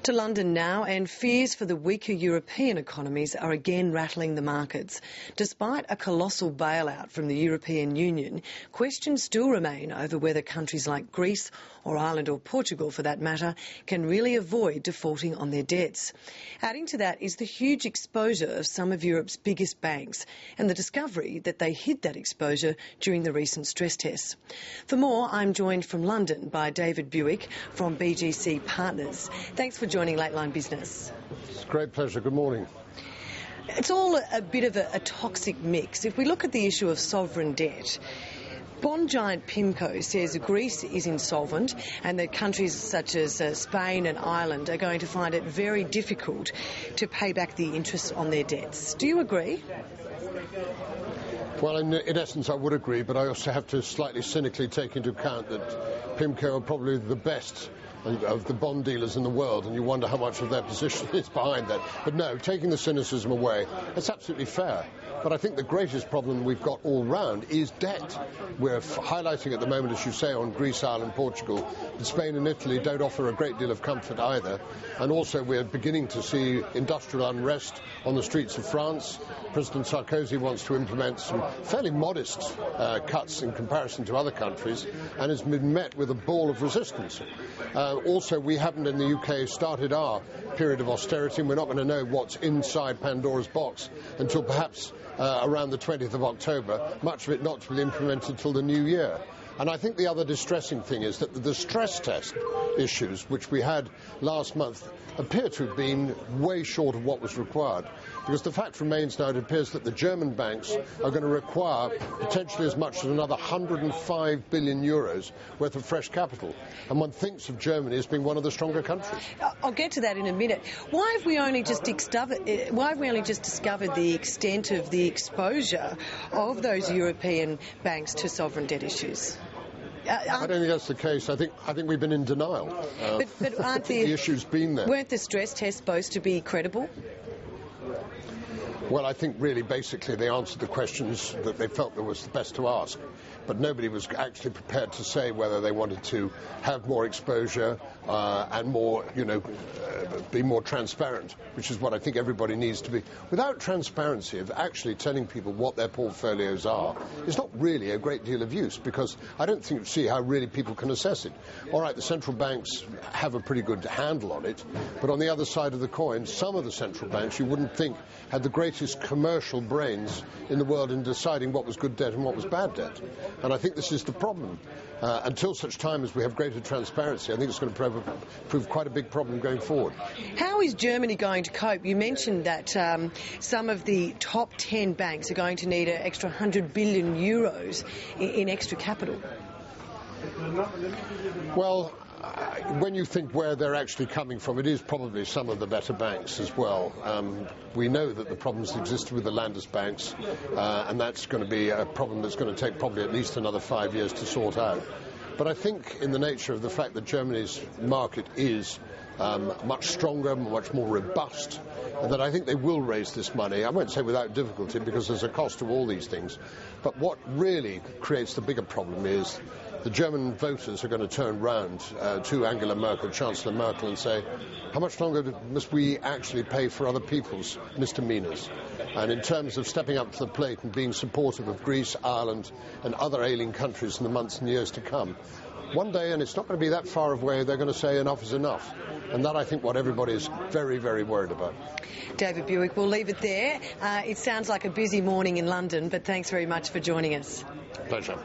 to London now, and fears for the weaker European economies are again rattling the markets. Despite a colossal bailout from the European Union, questions still remain over whether countries like Greece or Ireland or Portugal, for that matter, can really avoid defaulting on their debts. Adding to that is the huge exposure of some of Europe's biggest banks and the discovery that they hid that exposure during the recent stress tests. For more, I'm joined from London by David Buik from BGC Partners. Thanks for joining Lateline Business. It's a great pleasure. Good morning. It's all a bit of a toxic mix. If we look at the issue of sovereign debt, bond giant PIMCO says Greece is insolvent and that countries such as Spain and Ireland are going to find it very difficult to pay back the interest on their debts. Do you agree? Well, in essence, I would agree, but I also have to slightly cynically take into account that PIMCO are probably the best of the bond dealers in the world, and you wonder how much of their position is behind that. But no, taking the cynicism away, that's absolutely fair. But I think the greatest problem we've got all round is debt. We're highlighting at the moment, as you say, on Greece, Ireland, Portugal, but Spain and Italy don't offer a great deal of comfort either. And also we're beginning to see industrial unrest on the streets of France. President Sarkozy wants to implement some fairly modest cuts in comparison to other countries, and has been met with a ball of resistance. Also, we haven't in the UK started our period of austerity, and we're not going to know what's inside Pandora's box until perhaps around the 20th of October, much of it not to be implemented till the new year. And I think the other distressing thing is that the stress test issues, which we had last month, appear to have been way short of what was required. Because the fact remains now, it appears that the German banks are going to require potentially as much as another 105 billion euros worth of fresh capital. And one thinks of Germany as being one of the stronger countries. I'll get to that in a minute. Why have we only just discovered the extent of the exposure of those European banks to sovereign debt issues? I don't think that's the case. I think we've been in denial. But aren't the issue's been there. Weren't the stress tests supposed to be credible? Well, I think really basically they answered the questions that they felt that was the best to ask. But nobody was actually prepared to say whether they wanted to have more exposure and more, be more transparent, which is what I think everybody needs to be. Without transparency of actually telling people what their portfolios are, it's not really a great deal of use, because I don't see how really people can assess it. All right, the central banks have a pretty good handle on it, but on the other side of the coin, some of the central banks you wouldn't think had the greatest commercial brains in the world in deciding what was good debt and what was bad debt. And I think this is the problem. Until such time as we have greater transparency, I think it's going to prove quite a big problem going forward. How is Germany going to cope? You mentioned that some of the top 10 banks are going to need an extra 100 billion euros in extra capital. Well, when you think where they're actually coming from, it is probably some of the better banks as well. We know that the problems existed with the Landesbanks, and that's going to be a problem that's going to take probably at least another 5 years to sort out. But I think in the nature of the fact that Germany's market is much stronger, much more robust, and that I think they will raise this money. I won't say without difficulty, because there's a cost to all these things. But what really creates the bigger problem is the German voters are going to turn round to Angela Merkel, Chancellor Merkel, and say, how much longer must we actually pay for other people's misdemeanours? And in terms of stepping up to the plate and being supportive of Greece, Ireland and other ailing countries in the months and years to come, one day, and it's not going to be that far away, they're going to say enough is enough. And that, I think, what everybody is very, very worried about. David Buik, we'll leave it there. It sounds like a busy morning in London, but thanks very much for joining us. Pleasure.